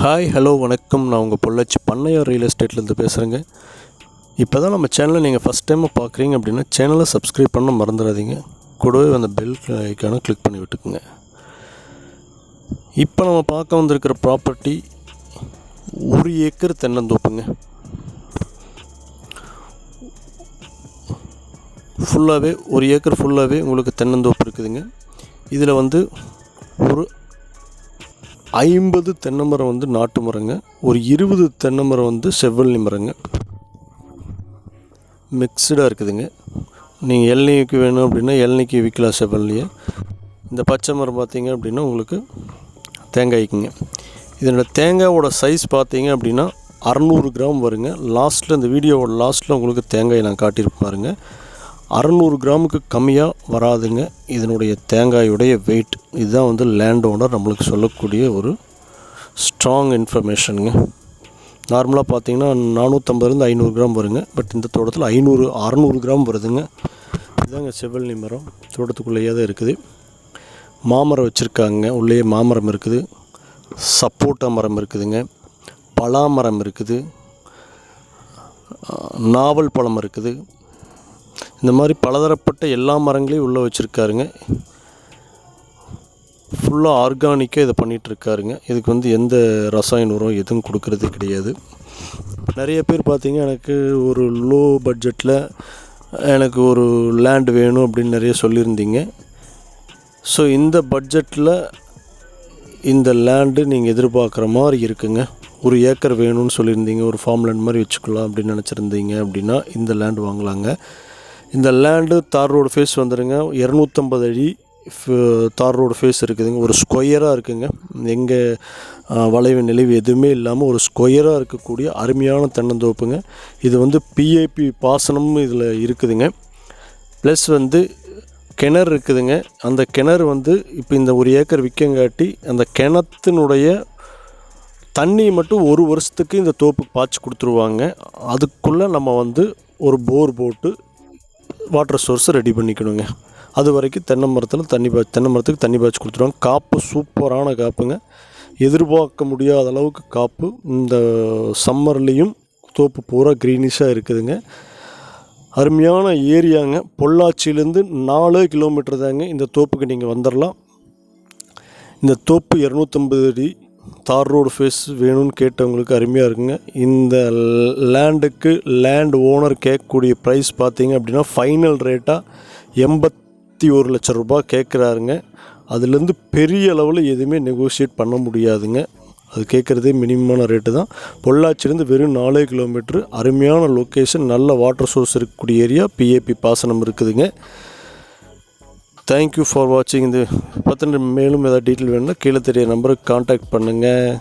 Hi hello வணக்கம். நான் உங்கள் பொள்ளாச்சி பண்ணையார் ரியல் எஸ்டேட்லேருந்து பேசுகிறேங்க. இப்போ தான் நம்ம சேனலை நீங்கள் ஃபஸ்ட் டைமாக பார்க்குறீங்க அப்படின்னா சேனலை சப்ஸ்கிரைப் பண்ண மறந்துடாதீங்க. கூடவே அந்த பெல் ஐக்கானை கிளிக் பண்ணி விட்டுக்குங்க. இப்போ நம்ம பார்க்க வந்திருக்கிற ப்ராப்பர்ட்டி 1 ஏக்கர் தென்னந்தோப்புங்க. ஃபுல்லாகவே 1 ஏக்கர் ஃபுல்லாகவே உங்களுக்கு தென்னந்தோப்பு இருக்குதுங்க. இதில் ஒரு 50 தென்னை மரம் நாட்டு மரங்க, ஒரு 20 தென்னை மரம் செவ்வல்லி மரங்க, மிக்சடாக இருக்குதுங்க. நீங்கள் இளநிக்கு வேணும் அப்படின்னா இளநிக்கு விற்கலாம் செவ்வல்லியை. இந்த பச்சை மரம் பார்த்தீங்க அப்படின்னா உங்களுக்கு தேங்காய்க்குங்க. இதனோட தேங்காயோட சைஸ் பார்த்தீங்க அப்படின்னா 600 கிராம் வருங்க. லாஸ்ட்டில் இந்த வீடியோவோட லாஸ்ட்டில் உங்களுக்கு தேங்காய் நான் காட்டியிருப்பாருங்க. 600 கிராமுக்கு கம்மியாக வராதுங்க இதனுடைய தேங்காயுடைய வெயிட். இதுதான் லேண்ட் ஓனர் நம்மளுக்கு சொல்லக்கூடிய ஒரு ஸ்ட்ராங் இன்ஃபர்மேஷனுங்க. நார்மலாக பார்த்தீங்கன்னா 450 500 கிராம் வருங்க. பட் இந்த தோட்டத்தில் 600 கிராம் வருதுங்க. இதுதாங்க செவ்வல்லி மரம். தோட்டத்துக்குள்ளேயே தான் இருக்குது. மாமரம் வச்சுருக்காங்க. உள்ளேயே மாமரம் இருக்குது, சப்போட்டா மரம் இருக்குதுங்க, பலா மரம் இருக்குது, நாவல் பழம் இருக்குது. இந்த மாதிரி பலதரப்பட்ட எல்லா மரங்களையும் உள்ளே வச்சுருக்காருங்க. ஃபுல்லாக ஆர்கானிக்காக இதை பண்ணிகிட்ருக்காருங்க. இதுக்கு எந்த ரசாயன உரம் எதுவும் கொடுக்கறது கிடையாது. நிறைய பேர் பார்த்தீங்க எனக்கு ஒரு லோ பட்ஜெட்டில் எனக்கு ஒரு லேண்ட் வேணும் அப்படின்னு நிறைய சொல்லியிருந்தீங்க. ஸோ இந்த பட்ஜெட்டில் இந்த லேண்டு நீங்கள் எதிர்பார்க்குற மாதிரி இருக்குங்க. 1 ஏக்கர் வேணும்னு சொல்லியிருந்தீங்க, ஒரு ஃபார்ம் லேண்ட் மாதிரி வச்சுக்கலாம் அப்படின்னு நினச்சிருந்தீங்க அப்படின்னா இந்த லேண்டு வாங்கலாங்க. இந்த லேண்டு தார் ரோடு ஃபேஸ் வந்துடுங்க. 250 அடி தார் ரோடு ஃபேஸ் இருக்குதுங்க. ஒரு ஸ்கொயராக இருக்குங்க. எங்கே வளைவு நெளிவு எதுவுமே இல்லாமல் ஒரு ஸ்கொயராக இருக்கக்கூடிய அருமையான தென்னந்தோப்புங்க. இது பிஏபி பாசனமும் இதில் இருக்குதுங்க. ப்ளஸ் கிணறு இருக்குதுங்க. அந்த கிணறு இப்போ இந்த 1 ஏக்கர் விற்கங்காட்டி அந்த கிணத்தினுடைய தண்ணி மட்டும் 1 வருஷத்துக்கு இந்த தோப்புக்கு பாய்ச்சி கொடுத்துருவாங்க. அதுக்குள்ளே நம்ம ஒரு போர் போட்டு வாட்டர் சோர்ஸை ரெடி பண்ணிக்கணுங்க. அது வரைக்கும் தென்னை மரத்துக்கு தண்ணி பாய்ச்சி கொடுத்துருவாங்க. காப்பு சூப்பரான காப்புங்க. எதிர்பார்க்க முடியாத அளவுக்கு காப்பு. இந்த சம்மர்லேயும் தோப்பு பூரா க்ரீனிஷாக இருக்குதுங்க. அருமையான ஏரியாங்க. பொள்ளாச்சியிலேருந்து 4 கிலோமீட்டர் தாங்க இந்த தோப்புக்கு நீங்கள் வந்துடலாம். இந்த தோப்பு 250 அடி தார் ரோடு ஃபேஸ் வேணும்னு கேட்டவங்களுக்கு அருமையாக இருக்குங்க. இந்த லேண்டுக்கு லேண்ட் ஓனர் கேட்கக்கூடிய ப்ரைஸ் பார்த்தீங்க அப்படின்னா ஃபைனல் ரேட்டாக 81 லட்சம் ரூபாய் கேட்குறாருங்க. அதுலேருந்து பெரிய அளவில் எதுவுமே நெகோஷியேட் பண்ண முடியாதுங்க. அது கேட்குறதே மினிமமான ரேட்டு தான். பொள்ளாச்சிலேருந்து வெறும் 4 கிலோமீட்ரு. அருமையான லொக்கேஷன், நல்ல வாட்டர் சோர்ஸ் இருக்கக்கூடிய ஏரியா, பிஏபி பாசனம் இருக்குதுங்க. தேங்க்யூ ஃபார் வாட்சிங். இந்த பற்றின மேலும் ஏதாவது டீட்டெயில் வேணும்னா கீழே தெரிய நம்பருக்கு கான்டாக்ட் பண்ணுங்கள்.